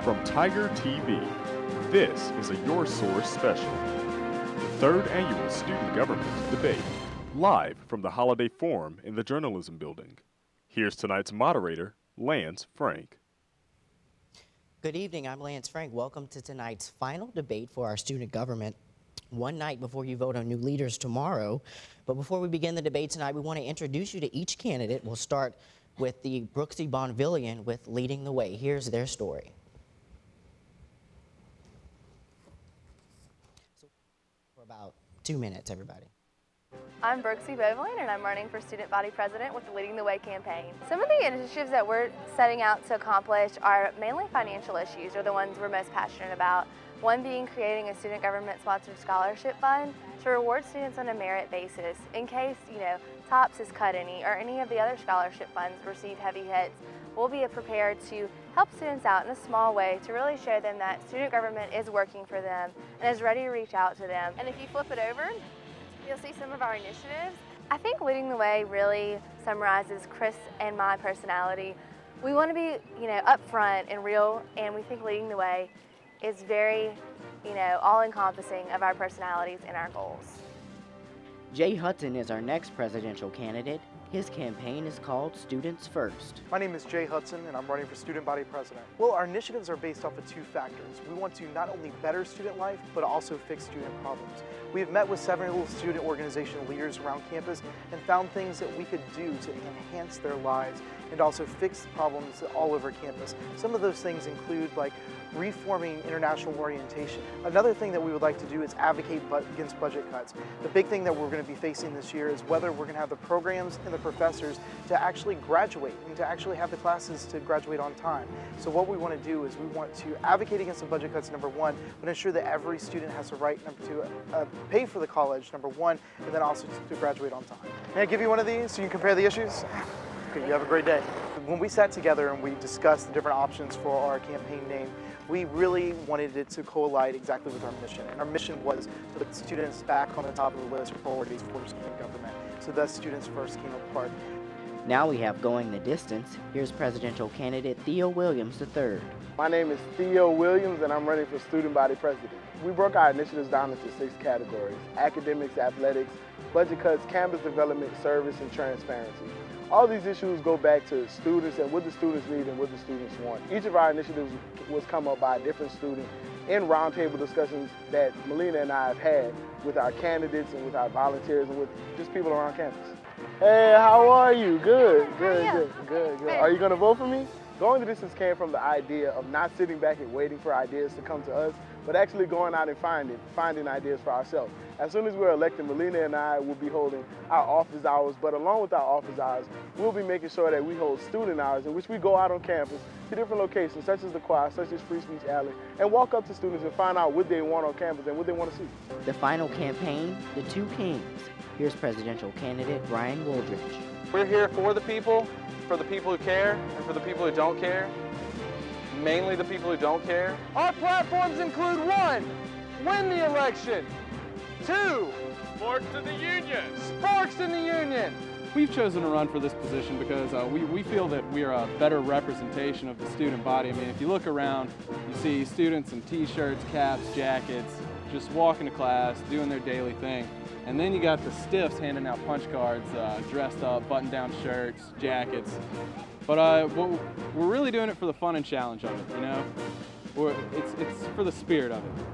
From Tiger TV, this is a Your Source special. The third annual Student Government Debate, live from the Holiday Forum in the Journalism Building. Here's tonight's moderator, Lance Frank. Good evening, I'm Lance Frank. Welcome to tonight's final debate for our student government. One night before you vote on new leaders tomorrow. But before we begin the debate tonight, we want to introduce you to each candidate. We'll start with the Brooksy Bonvillian with Leading the Way. Here's their story. For about 2 minutes, everybody. I'm Brooksy Bonvillian, and I'm running for Student Body President with the Leading the Way campaign. Some of the initiatives that we're setting out to accomplish are mainly financial issues, or the ones we're most passionate about. One being creating a student government-sponsored scholarship fund to reward students on a merit basis in case, TOPS is cut any or any of the other scholarship funds receive heavy hits. We'll be prepared to help students out in a small way to really show them that student government is working for them and is ready to reach out to them. And if you flip it over, you'll see some of our initiatives. I think Leading the Way really summarizes Chris and my personality. We want to be, upfront and real, and we think Leading the Way is very, all-encompassing of our personalities and our goals. Jay Hudson is our next presidential candidate. His campaign is called Students First. My name is Jay Hudson, and I'm running for Student Body President. Well, our initiatives are based off of two factors. We want to not only better student life, but also fix student problems. We have met with several student organization leaders around campus and found things that we could do to enhance their lives and also fix problems all over campus. Some of those things include reforming international orientation. Another thing that we would like to do is advocate against budget cuts. The big thing that we're going to be facing this year is whether we're going to have the programs and the professors to actually graduate and to actually have the classes to graduate on time. So what we want to do is we want to advocate against the budget cuts, number one, but ensure that every student has the right, number two, pay for the college, number one, and then also to graduate on time. May I give you one of these so you can compare the issues? Okay, you have a great day. When we sat together and we discussed the different options for our campaign name, we really wanted it to collide exactly with our mission. And our mission was to put students back on the top of the list for priorities for student government. So thus Students First came apart. Now we have Going the Distance. Here's presidential candidate Theo Williams III. My name is Theo Williams, and I'm running for Student Body President. We broke our initiatives down into 6 categories: academics, athletics, budget cuts, campus development, service, and transparency. All these issues go back to students and what the students need and what the students want. Each of our initiatives was come up by a different student in roundtable discussions that Melina and I have had with our candidates and with our volunteers and with just people around campus. Hey, how are you? Good. Are you going to vote for me? Going the Distance came from the idea of not sitting back and waiting for ideas to come to us, but actually going out and finding ideas for ourselves. As soon as we're elected, Melina and I will be holding our office hours, but along with our office hours, we'll be making sure that we hold student hours in which we go out on campus to different locations, such as the choir, such as Free Speech Alley, and walk up to students and find out what they want on campus and what they want to see. The final campaign, The Two Kings. Here's presidential candidate Brian Woldridge. We're here for the people who care, and for the people who don't care. Mainly the people who don't care. Our platforms include 1, win the election. 2, Sports in the Union! Sparks in the Union. We've chosen to run for this position because we feel that we are a better representation of the student body. I mean, if you look around, you see students in t-shirts, caps, jackets, just walking to class, doing their daily thing. And then you got the stiffs handing out punch cards, dressed up, button-down shirts, jackets. But we're really doing it for the fun and challenge of it, It's for the spirit of it.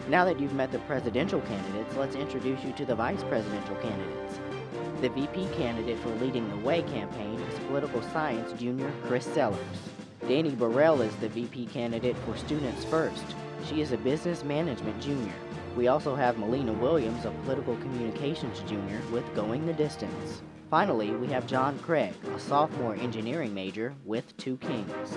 Now that you've met the presidential candidates, let's introduce you to the vice presidential candidates. The VP candidate for Leading the Way campaign is political science junior Chris Sellers. Danny Burrell is the VP candidate for Students First. She is a business management junior. We also have Melina Williams, a political communications junior with Going the Distance. Finally, we have John Craig, a sophomore engineering major with Two Kings.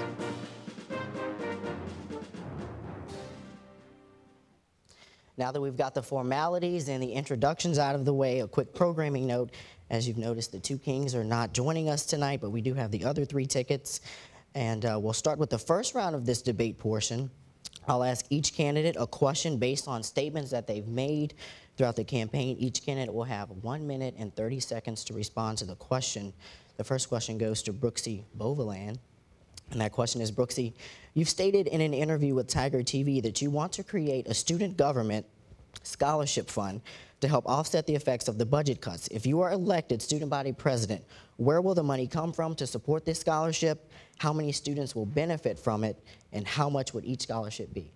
Now that we've got the formalities and the introductions out of the way, a quick programming note. As you've noticed, the Two Kings are not joining us tonight, but we do have the other 3 tickets. And we'll start with the first round of this debate portion. I'll ask each candidate a question based on statements that they've made throughout the campaign. Each candidate will have 1 minute and 30 seconds to respond to the question. The first question goes to Brooksy Bonvillian. And that question is, Brooksy, You've stated in an interview with Tiger TV that you want to create a student government scholarship fund to help offset the effects of the budget cuts. If you are elected student body president, where will the money come from to support this scholarship? How many students will benefit from it? And how much would each scholarship be?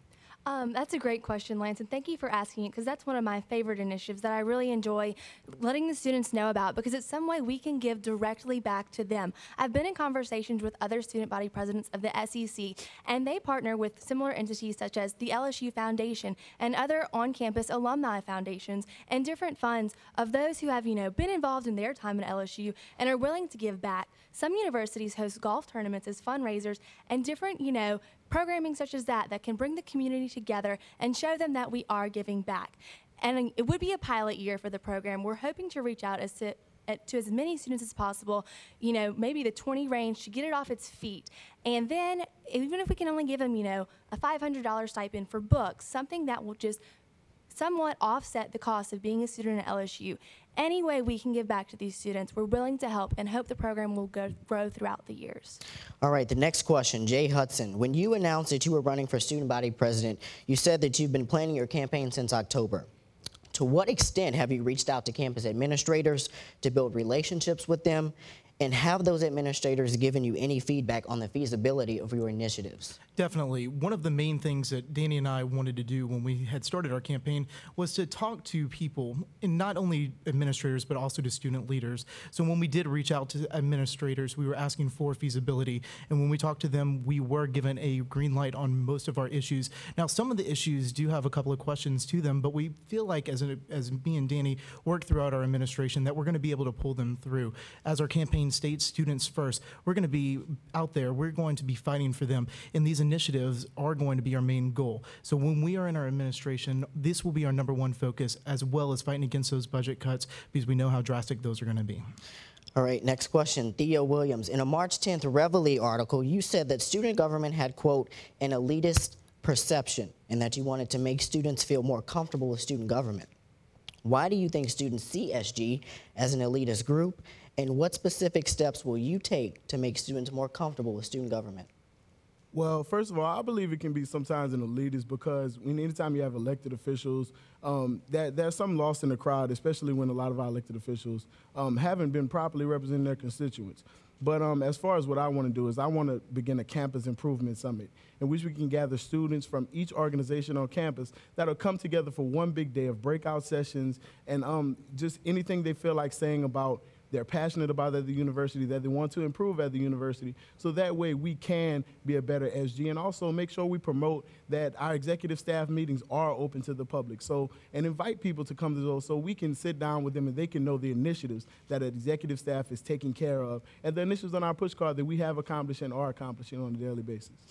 That's a great question, Lance, and thank you for asking it, because that's one of my favorite initiatives that I really enjoy letting the students know about, because it's some way we can give directly back to them. I've been in conversations with other student body presidents of the SEC, and they partner with similar entities such as the LSU Foundation and other on-campus alumni foundations and different funds of those who have, been involved in their time at LSU and are willing to give back. Some universities host golf tournaments as fundraisers and different, programming such as that can bring the community together and show them that we are giving back. And it would be a pilot year for the program. We're hoping to reach out to as many students as possible, maybe the 20 range, to get it off its feet. And then even if we can only give them, a $500 stipend for books, something that will just somewhat offset the cost of being a student at LSU. Any way we can give back to these students, we're willing to help and hope the program will grow throughout the years. All right, the next question, Jay Hudson. When you announced that you were running for student body president, you said that you've been planning your campaign since October. To what extent have you reached out to campus administrators to build relationships with them? And have those administrators given you any feedback on the feasibility of your initiatives? Definitely. One of the main things that Danny and I wanted to do when we had started our campaign was to talk to people, and not only administrators, but also to student leaders. So when we did reach out to administrators, we were asking for feasibility. And when we talked to them, we were given a green light on most of our issues. Now, some of the issues do have a couple of questions to them, but we feel like as me and Danny work throughout our administration that we're going to be able to pull them through. As our campaign states, students first, we're going to be out there, we're going to be fighting for them, and these initiatives are going to be our main goal. So when we are in our administration, this will be our #1 focus, as well as fighting against those budget cuts, because we know how drastic those are going to be. All right, next question, Theo Williams. In a March 10th Reveille article, you said that student government had, quote, an elitist perception, and that you wanted to make students feel more comfortable with student government. Why do you think students see SG as an elitist group, and what specific steps will you take to make students more comfortable with student government? Well, first of all, I believe it can be sometimes an elitist because anytime you have elected officials, there's some lost in the crowd, especially when a lot of our elected officials haven't been properly representing their constituents. But as far as what I want to do is I want to begin a campus improvement summit in which we can gather students from each organization on campus that'll come together for one big day of breakout sessions and just anything they feel like saying about they're passionate about at the university, that they want to improve at the university, so that way we can be a better SG and also make sure we promote that our executive staff meetings are open to the public. So, and invite people to come to those so we can sit down with them and they can know the initiatives that an executive staff is taking care of and the initiatives on our push card that we have accomplished and are accomplishing on a daily basis.